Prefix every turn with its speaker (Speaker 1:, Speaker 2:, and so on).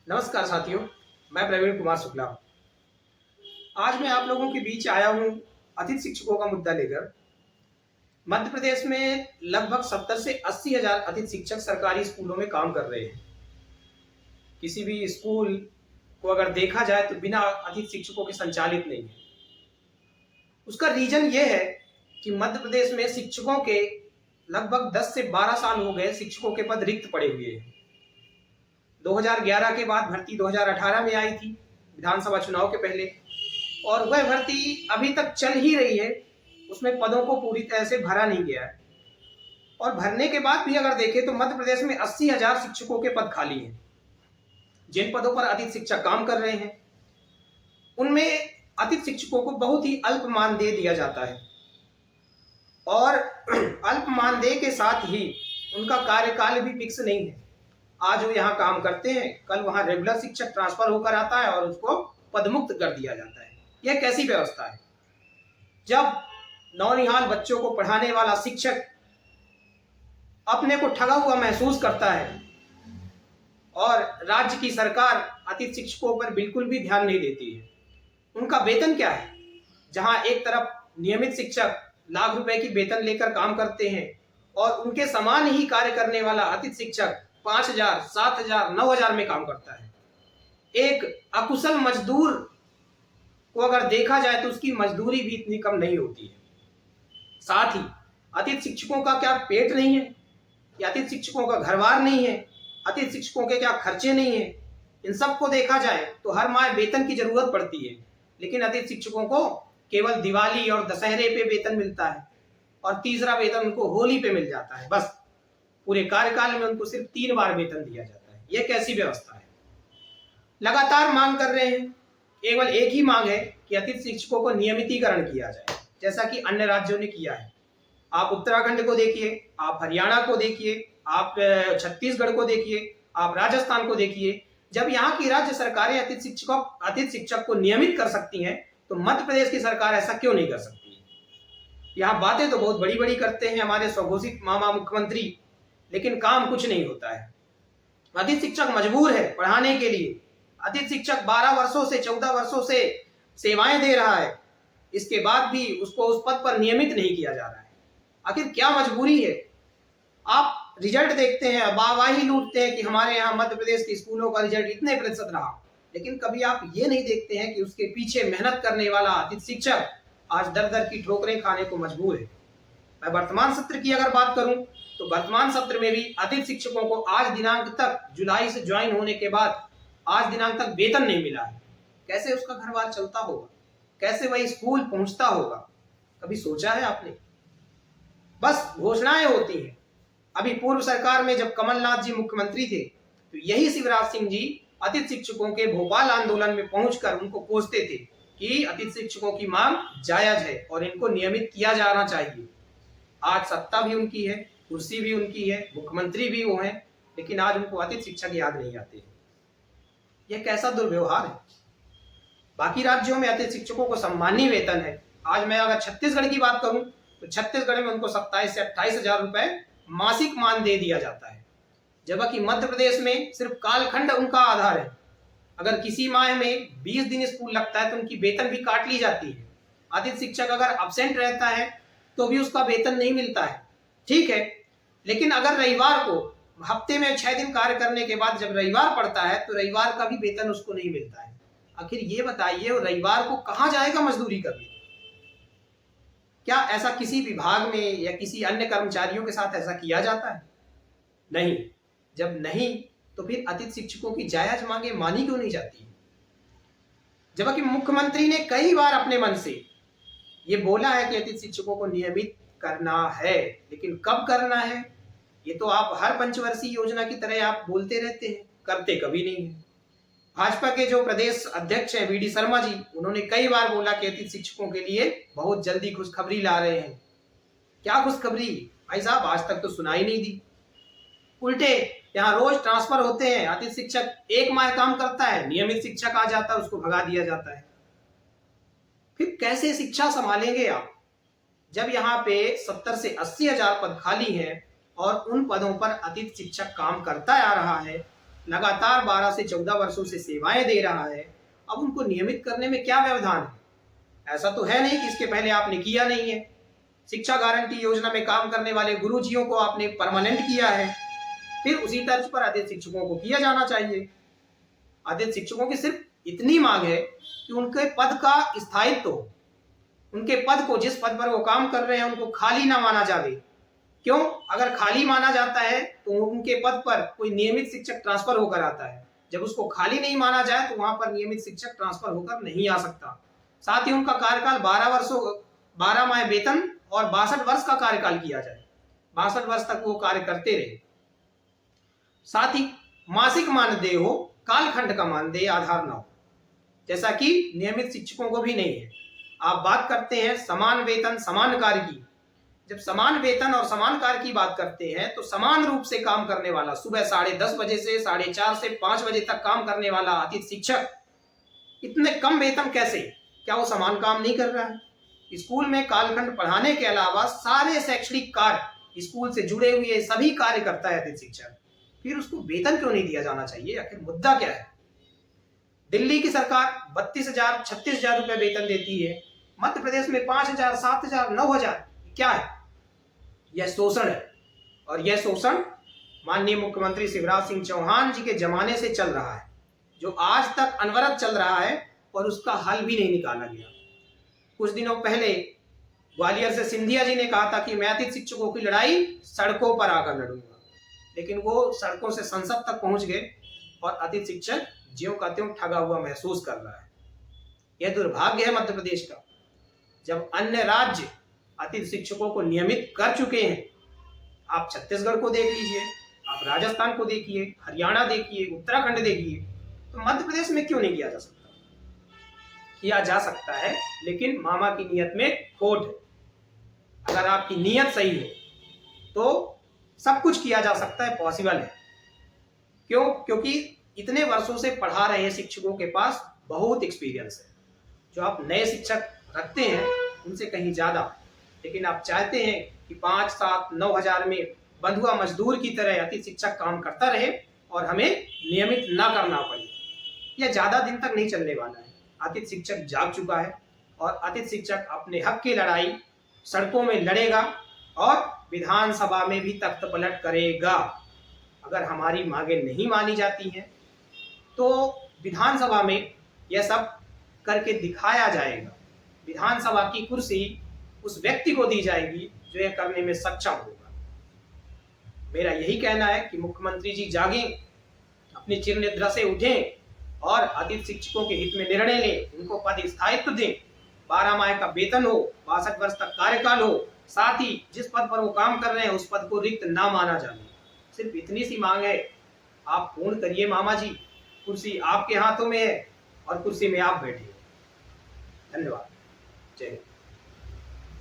Speaker 1: नमस्कार साथियों, मैं प्रवीण कुमार शुक्ला। आज मैं आप लोगों के बीच आया हूं अतिथि शिक्षकों का मुद्दा लेकर। मध्य प्रदेश में लगभग 70 से 80 हजार अतिथि शिक्षक सरकारी स्कूलों में काम कर रहे हैं। किसी भी स्कूल को अगर देखा जाए तो बिना अतिथि शिक्षकों के संचालित नहीं है। उसका रीजन ये है कि मध्य प्रदेश में शिक्षकों के लगभग 10 से 12 साल हो गए शिक्षकों के पद रिक्त पड़े हुए हैं। 2011 के बाद भर्ती 2018 में आई थी, विधानसभा चुनाव के पहले, और वह भर्ती अभी तक चल ही रही है। उसमें पदों को पूरी तरह से भरा नहीं गया है। और भरने के बाद भी अगर देखें तो मध्य प्रदेश में 80,000 शिक्षकों के पद खाली हैं। जिन पदों पर अतिथि शिक्षक काम कर रहे हैं उनमें अतिथि शिक्षकों को बहुत ही अल्प मानदेय दिया जाता है, और अल्प मानदेय के साथ ही उनका कार्यकाल भी फिक्स नहीं है। आज वो यहाँ काम करते हैं, कल वहाँ रेगुलर शिक्षक ट्रांसफर होकर आता है और उसको पदमुक्त कर दिया जाता है। यह कैसी व्यवस्था है? जब नौनिहाल बच्चों को पढ़ाने वाला शिक्षक अपने को ठगा हुआ महसूस करता है और राज्य की सरकार अतिथि शिक्षकों पर बिल्कुल भी ध्यान नहीं देती है। उनका वेतन क्या है? जहां एक तरफ नियमित शिक्षक लाख रुपए की वेतन लेकर काम करते हैं और उनके समान ही कार्य करने वाला अतिथि शिक्षक 5,000, 7,000, 9,000 में काम करता है। एक अकुशल मजदूर को अगर देखा जाए तो उसकी मजदूरी भी इतनी कम नहीं होती है। साथ ही अतिथि शिक्षकों का क्या पेट नहीं है, या अतिथि शिक्षकों का घरबार नहीं है, अतिथि शिक्षकों के क्या खर्चे नहीं है? इन सबको देखा जाए तो हर माह वेतन की जरूरत पड़ती है, लेकिन अतिथि शिक्षकों को केवल दिवाली और दशहरे पे वेतन मिलता है, और तीसरा वेतन उनको होली पे मिल जाता है। बस पूरे कार्यकाल में उनको सिर्फ 3 बार वेतन दिया जाता है। यह कैसी व्यवस्था है? लगातार मांग कर रहे हैं, केवल एक ही मांग है कि अतिथि शिक्षकों को नियमितीकरण किया जाए, जैसा कि अन्य राज्यों ने किया है। आप उत्तराखंड को देखिए, आप हरियाणा को देखिए, आप छत्तीसगढ़ को देखिए, आप राजस्थान को देखिए। जब यहाँ की राज्य सरकारें अतिथि शिक्षक को नियमित कर सकती हैं, तो मध्य प्रदेश की सरकार ऐसा क्यों नहीं कर सकती? यहाँ बातें तो बहुत बड़ी बड़ी करते हैं हमारे स्वघोषित मामा मुख्यमंत्री, लेकिन काम कुछ नहीं होता है। अतिथि शिक्षक मजबूर है पढ़ाने के लिए। अतिथि शिक्षक 12 वर्षों से 14 वर्षों से सेवाएं दे रहा है, इसके बाद भी उसको उस पद पर नियमित नहीं किया जा रहा है। आखिर क्या मजबूरी है? आप रिजल्ट देखते हैं, वाहवाही लूटते हैं कि हमारे यहाँ मध्य प्रदेश के स्कूलों का रिजल्ट इतने प्रतिशत रहा, लेकिन कभी आप ये नहीं देखते हैं कि उसके पीछे मेहनत करने वाला अतिथि शिक्षक आज दर दर की ठोकरें खाने को मजबूर है। मैं वर्तमान सत्र की अगर बात करूं तो वर्तमान सत्र में भी अतिथि शिक्षकों को आज दिनांक तक, जुलाई से ज्वाइन होने के बाद आज दिनांक तक वेतन नहीं मिला है। कैसे उसका घरबार चलता होगा? कैसे वही स्कूल पहुंचता होगा? कभी सोचा है आपने? बस घोषणाएं होती हैं। अभी पूर्व सरकार में जब कमलनाथ जी मुख्यमंत्री थे तो यही शिवराज सिंह जी अतिथि शिक्षकों के भोपाल आंदोलन में पहुंचकर उनको कोसते थे कि अतिथि शिक्षकों की मांग जायज है और इनको नियमित किया जाना चाहिए। आज सत्ता भी उनकी है, कुर्सी भी उनकी है, मुख्यमंत्री भी वो हैं, लेकिन आज उनको अतिथि शिक्षक याद नहीं आते हैं। यह कैसा दुर्व्यवहार है? बाकी राज्यों में अतिथि शिक्षकों को सम्मानीय वेतन है। आज मैं अगर छत्तीसगढ़ की बात करूं तो छत्तीसगढ़ में उनको 27 से 28,000 रुपए मासिक मानदेय दिया जाता है, जबकि मध्य प्रदेश में सिर्फ कालखंड उनका आधार है। अगर किसी माह में 20 दिन स्कूल लगता है तो उनकी वेतन भी काट ली जाती है। अतिथि शिक्षक अगर अब्सेंट रहता है तो भी उसका वेतन नहीं मिलता है। ठीक है, लेकिन अगर रविवार को हफ्ते में 6 दिन कार्य करने के बाद जब रविवार पड़ता है तो रविवार का भी वेतन उसको नहीं मिलता है। आखिर ये बताइए, वो रविवार को कहां जाएगा मजदूरी करने? क्या ऐसा किसी विभाग में या किसी अन्य कर्मचारियों के साथ ऐसा किया जाता है? नहीं। जब नहीं तो फिर अतिथि शिक्षकों की जायज मांगे मानी क्यों नहीं जाती? जबकि मुख्यमंत्री ने कई बार अपने मन से ये बोला है कि अतिथि शिक्षकों को नियमित करना है, लेकिन कब करना है ये तो आप हर पंचवर्षीय योजना की तरह आप बोलते रहते हैं, करते कभी नहीं है। भाजपा के जो प्रदेश अध्यक्ष हैं वीडी शर्मा जी, उन्होंने कई बार बोला कि अतिथि शिक्षकों के लिए बहुत जल्दी खुशखबरी ला रहे हैं। क्या खुशखबरी भाई साहब? आज तक तो सुनाई नहीं दी। उल्टे यहाँ रोज ट्रांसफर होते हैं, अतिथि शिक्षक एक माह काम करता है, नियमित शिक्षक आ जाता है, उसको भगा दिया जाता है। फिर कैसे शिक्षा संभालेंगे आप, जब यहाँ पे 70 से 80 हजार पद खाली हैं और उन पदों पर अतिथि शिक्षक काम करता आ रहा है? लगातार 12 से 14 वर्षों से सेवाएं दे रहा है, अब उनको नियमित करने में क्या व्यवधान है? ऐसा तो है नहीं कि इसके पहले आपने किया नहीं है। शिक्षा गारंटी योजना में काम करने वाले गुरुजियों को आपने परमानेंट किया है, फिर उसी तर्ज पर अतिथि शिक्षकों को किया जाना चाहिए। अतिथि शिक्षकों की सिर्फ इतनी मांग है कि उनके पद का स्थायित्व हो, उनके पद को, जिस पद पर वो काम कर रहे हैं, उनको खाली ना माना जाए। क्यों? अगर खाली माना जाता है तो उनके पद पर कोई नियमित शिक्षक ट्रांसफर होकर आता है, जब उसको खाली नहीं माना जाए तो वहां पर नियमित शिक्षक ट्रांसफर होकर नहीं आ सकता। साथ ही उनका कार्यकाल 12 माह वेतन और 62 वर्ष का कार्यकाल किया जाए, 62 वर्ष तक वो कार्य करते रहे। साथ ही मासिक मानदेय हो, कालखंड का मानदेय आधार ना हो, जैसा कि नियमित शिक्षकों को भी नहीं है। आप बात करते हैं समान वेतन समान कार्य की। जब समान वेतन और समान कार्य की बात करते हैं तो समान रूप से काम करने वाला, सुबह 10:30 बजे से 4:30 से 5 बजे तक काम करने वाला अतिथि शिक्षक इतने कम वेतन कैसे? क्या वो समान काम नहीं कर रहा है? स्कूल में कालखंड पढ़ाने के अलावा सारे शैक्षणिक कार्य, स्कूल से जुड़े हुए सभी कार्य करता है अतिथि शिक्षक, फिर उसको वेतन क्यों नहीं दिया जाना चाहिए? आखिर मुद्दा क्या है? दिल्ली की सरकार 32,000 36,000 रुपए वेतन देती है, मध्य प्रदेश में 5,000 7,000 9,000, क्या है? यह शोषण है। और यह शोषण माननीय मुख्यमंत्री शिवराज सिंह चौहान जी के जमाने से चल रहा है, जो आज तक अनवरत चल रहा है और उसका हल भी नहीं निकाला गया। कुछ दिनों पहले ग्वालियर से सिंधिया जी ने कहा था कि मैं अतिथि शिक्षकों की लड़ाई सड़कों पर आकर लड़ूंगा, लेकिन वो सड़कों से संसद तक पहुंच गए और अतिथि शिक्षक ज्यों का त्यों ठगा हुआ महसूस कर रहा है। यह दुर्भाग्य है मध्य प्रदेश का, जब अन्य राज्य अतिथि शिक्षकों को नियमित कर चुके हैं। आप छत्तीसगढ़ को देख लीजिए, आप राजस्थान को देखिए, हरियाणा देखिए, उत्तराखंड देखिए, तो मध्य प्रदेश में क्यों नहीं किया जा सकता? किया जा सकता है, लेकिन मामा की नीयत में खोट है। अगर आपकी नीयत सही है तो सब कुछ किया जा सकता है, पॉसिबल है। क्यों? क्योंकि इतने वर्षों से पढ़ा रहे शिक्षकों के पास बहुत एक्सपीरियंस है। जो आप नए शिक्षक रखते हैं उनसे कहीं ज्यादा, लेकिन आप चाहते हैं कि 5, 7, 9 हजार में बंधुआ मजदूर की तरह अतिथि शिक्षक काम करता रहे और हमें नियमित ना करना पड़े। यह ज्यादा दिन तक नहीं चलने वाला है। अतिथि शिक्षक जाग चुका है और अतिथि शिक्षक अपने हक की लड़ाई सड़कों में लड़ेगा और विधानसभा में भी तख्त पलट करेगा। अगर हमारी मांगे नहीं मानी जाती हैं तो विधानसभा में यह सब करके दिखाया जाएगा। विधानसभा की कुर्सी उस व्यक्ति को दी जाएगी जो यह करने में सक्षम होगा। मेरा यही कहना है कि मुख्यमंत्री जी जागें, अपनी चिर निद्रा से उठें और अतिथि शिक्षकों के हित में निर्णय लें, उनको पद स्थायित्व दें, 12 माह का वेतन हो, 62 वर्ष तक कार्यकाल हो, साथ ही जिस पद पर वो काम कर रहे हैं उस पद को रिक्त ना माना जाए। सिर्फ इतनी सी मांग है, आप पूर्ण करिए मामा जी। कुर्सी आपके हाथों में है और कुर्सी में आप बैठिए। धन्यवाद। जय हिंद।